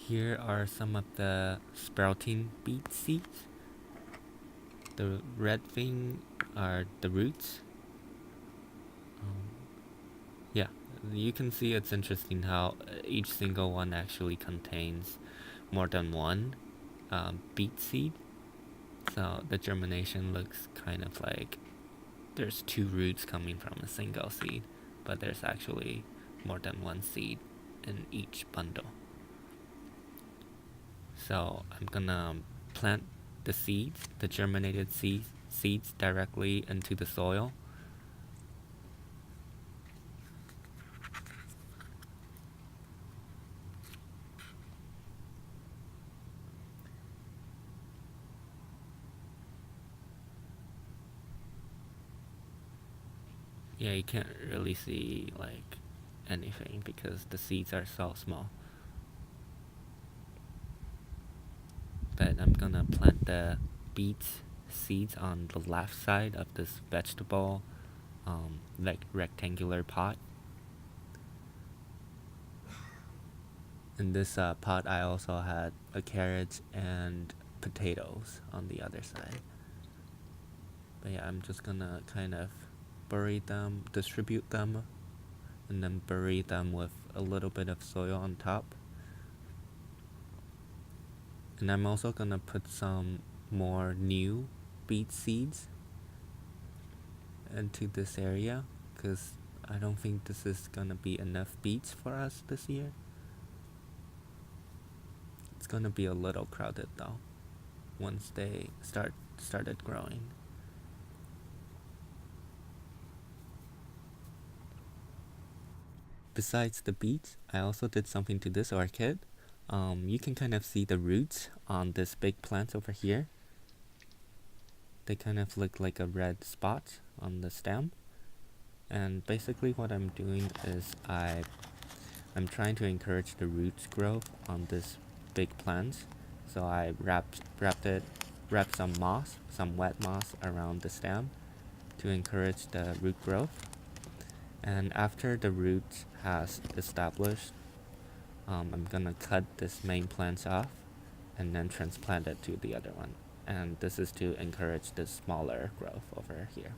Here are some of the sprouting beet seeds. The red thing are the roots. Yeah, you can see it's interesting how each single one actually contains more than one beet seed. So the germination looks kind of like there's two roots coming from a single seed, but there's actually more than one seed in each bundle. So I'm gonna plant the seeds, the germinated seeds directly into the soil. Yeah, you can't really see like anything because the seeds are so small. But I'm gonna plant the beet seeds on the left side of this vegetable like rectangular pot. In this pot I also had a carrot and potatoes on the other side. But yeah, I'm just gonna kind of bury them, distribute them, and then bury them with a little bit of soil on top. And I'm also gonna put some more new beet seeds into this area because I don't think this is gonna be enough beets for us this year. It's gonna be a little crowded though once they started growing. Besides the beets, I also did something to this orchid. You can kind of see the roots on this big plant over here. They kind of look like a red spot on the stem. And basically what I'm doing is I'm trying to encourage the roots growth on this big plant. So I wrapped some moss, some wet moss around the stem to encourage the root growth. And after the root has established, I'm gonna cut this main plant off and then transplant it to the other one. And this is to encourage the smaller growth over here.